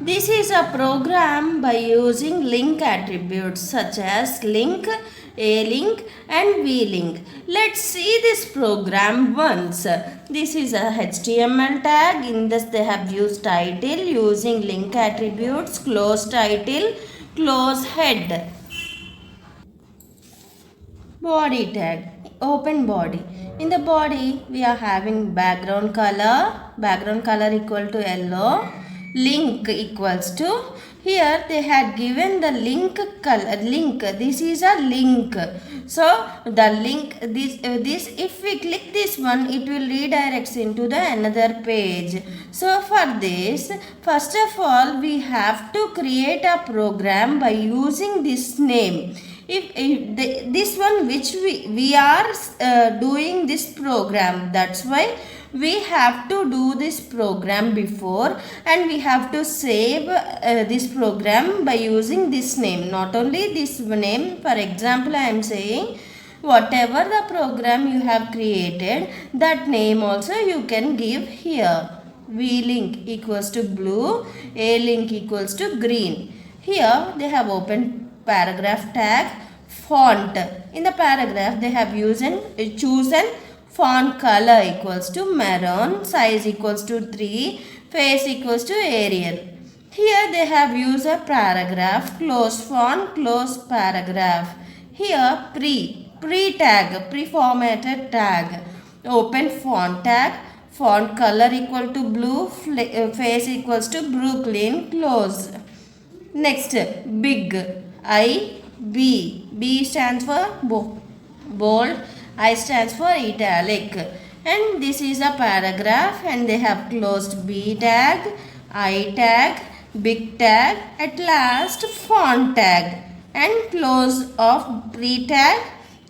This is a program by using link attributes such as link, a-link and v-link. Let's see this program once. This is a HTML tag. In this they have used title using link attributes, close title, close head. Body tag, open body. In the body we are having background color equal to yellow, link equals to, here they had given the link color, this is a link. So the link, this if we click this one, it will redirects into the another page. So for this, first of all we have to create a program by using this name. If this one which we are doing this program, that's why we have to do this program before, and we have to save this program by using this name. Not only this name, for example I am saying whatever the program you have created, that name also you can give here. V-link equals to blue, A-link equals to green. Here they have opened paragraph tag, font. In the paragraph they have chosen font color equals to maroon, size equals to 3, face equals to Arial. Here they have used a paragraph, close font, close paragraph. Here pre-tag, pre-formatted tag, open font tag, font color equal to blue, face equals to Brooklyn, close. Next, big, I, B. B stands for bold, I stands for italic. And this is a paragraph, and they have closed B tag, I tag, big tag, at last font tag, and close of pre tag,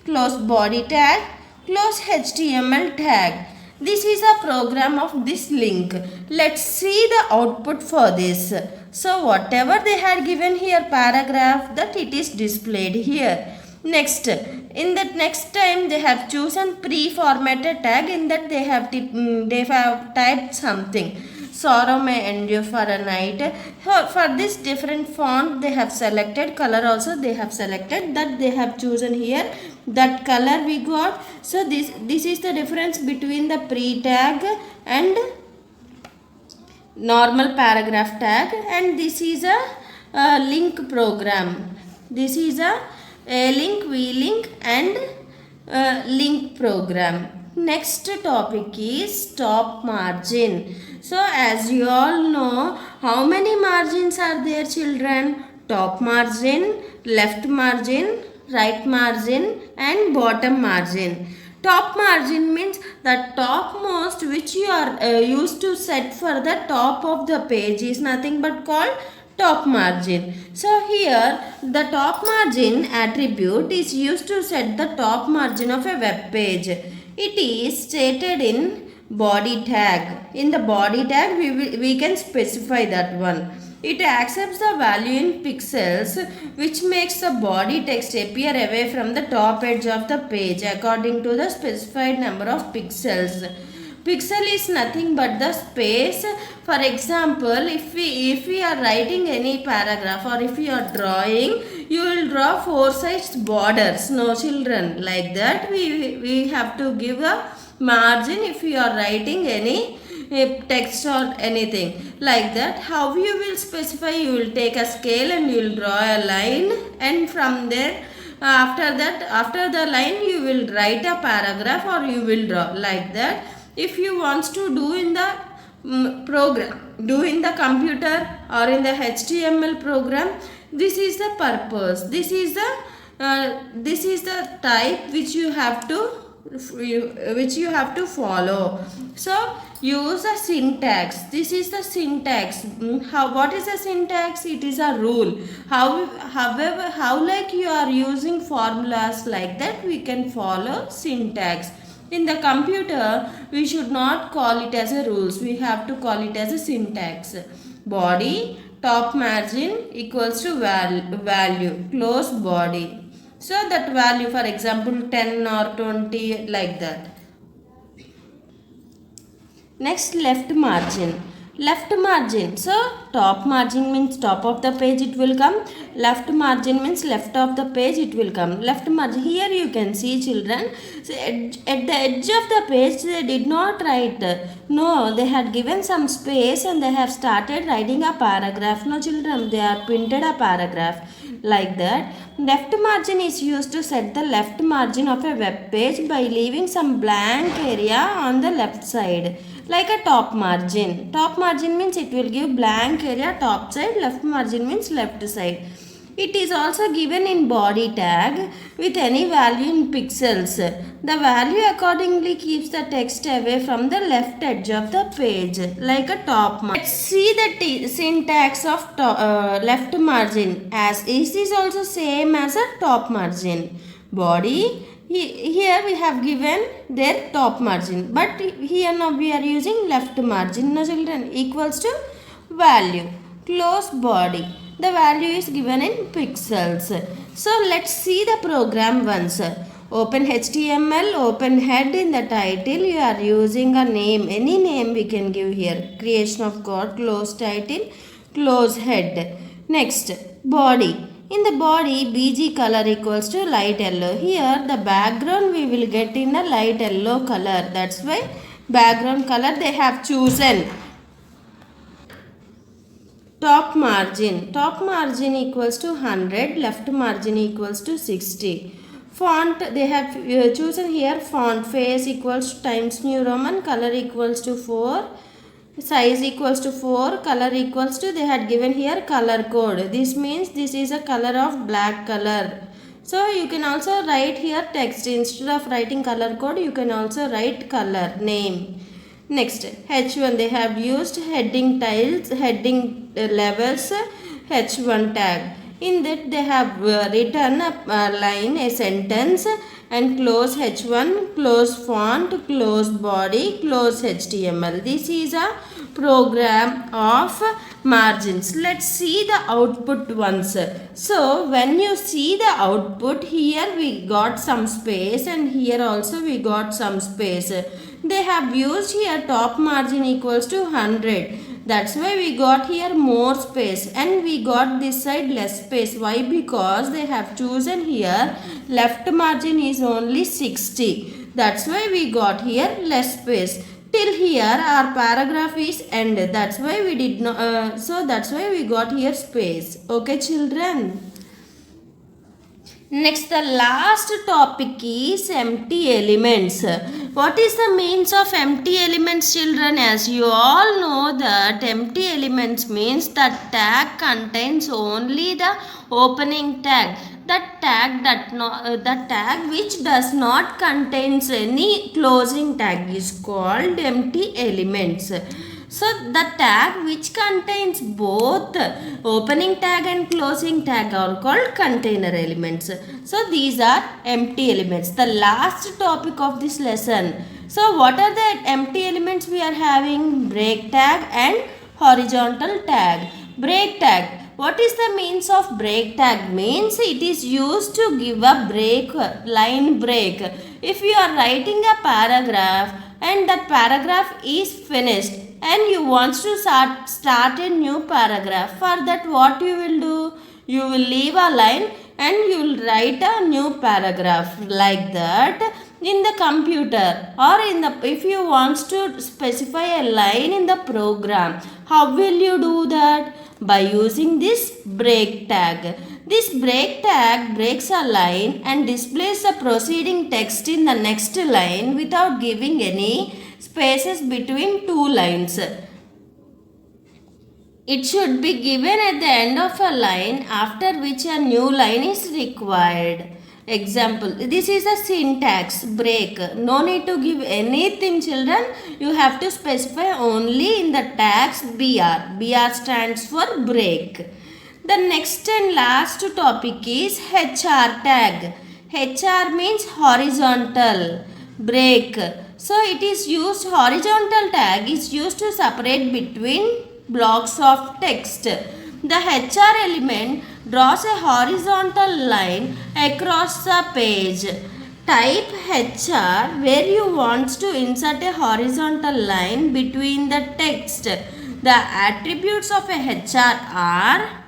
close body tag, close HTML tag. This is a program of this link. Let's see the output for this. So whatever they had given here paragraph, that it is displayed here. Next, in that next time they have chosen pre-formatted tag. In that they have typed something. Sorrow may endure for a night. For this different font they have selected, color also they have selected, that they have chosen here, that color we got. So this is the difference between the pre-tag and normal paragraph tag, and this is a link program. This is a link, v-link and link program. Next topic is top margin. So as you all know, how many margins are there, children? Top margin, left margin, right margin and bottom margin. Top margin means the topmost which you are used to set for the top of the page is nothing but called top margin. So here the top margin attribute is used to set the top margin of a web page. It is stated in body tag. In the body tag we can specify that one. It accepts the value in pixels, which makes the body text appear away from the top edge of the page according to the specified number of pixels. Pixel is nothing but the space. For example, if we are writing any paragraph or if you are drawing, you will draw 4 sides borders. No, children, like that we have to give a margin if you are writing any text or anything like that. How you will specify? You will take a scale and you will draw a line, and from there after the line you will write a paragraph or you will draw like that. If you want to do in the program, do in the computer or in the HTML program, this is the purpose. This is the type which you have to follow. So use a syntax. This is the syntax. What is the syntax? It is a rule. However, how like you are using formulas, like that we can follow syntax. In the computer, we should not call it as a rules. We have to call it as a syntax. Body, top margin equals to value, close body. So that value, for example, 10 or 20, like that. Next, left margin. Left margin. So top margin means top of the page it will come. Left margin means left of the page it will come. Left margin. Here you can see children. So at the edge of the page they did not write. No, they had given some space and they have started writing a paragraph. No children, they are printed a paragraph like that. Left margin is used to set the left margin of a web page by leaving some blank area on the left side, like a top margin. Top margin means it will give blank area top side, left margin means left side. It is also given in body tag with any value in pixels. The value accordingly keeps the text away from the left edge of the page, like a top margin. Let's see the syntax of left margin, as it is also same as a top margin. Body, here we have given their top margin, but here now we are using left margin. Now children, equals to value, close body. The value is given in pixels. So let's see the program once. Open HTML, open head. In the title you are using a name, any name we can give here. Creation of God, close title, close head. Next, body. In the body, BG color equals to light yellow. Here the background we will get in a light yellow color. That's why background color they have chosen. Top margin equals to 100, left margin equals to 60. Font, they have chosen here font face equals to Times New Roman, color equals to 4, size equals to 4, color equals to, they had given here color code. This means this is a color of black color. So you can also write here text. Instead of writing color code, you can also write color name. Next, H1, they have used heading tiles, heading levels, H1 tag. In that they have written a line, a sentence, and close H1, close font, close body, close HTML. This is a program of margins. Let's see the output once. So when you see the output, here we got some space and here also we got some space. They have used here top margin equals to 100. That's why we got here more space and we got this side less space. Why? Because they have chosen here left margin is only 60. That's why we got here less space. Till here our paragraph is ended. That's why we did not. So that's why we got here space. Okay, children. Next, the last topic is empty elements. What is the means of empty elements, children? As you all know that empty elements means that tag contains only the opening tag. The tag which does not contains any closing tag is called empty elements. So the tag which contains both opening tag and closing tag are called container elements. So these are empty elements. The last topic of this lesson. So what are the empty elements we are having? Break tag and horizontal tag. Break tag. What is the means of break tag? Means it is used to give a break, line break. If you are writing a paragraph and that paragraph is finished and you want to start a new paragraph, for that what you will do? You will leave a line and you will write a new paragraph like that in the computer, or in the, if you want to specify a line in the program, how will you do that? By using this break tag. This break tag breaks a line and displays the preceding text in the next line without giving any spaces between two lines. It should be given at the end of a line, after which a new line is required. Example, this is a syntax break. No need to give anything, children. You have to specify only in the tags BR. BR stands for break. The next and last topic is HR tag. HR means horizontal break. So it is used, horizontal tag is used to separate between blocks of text. The HR element draws a horizontal line across the page. Type HR where you want to insert a horizontal line between the text. The attributes of a HR are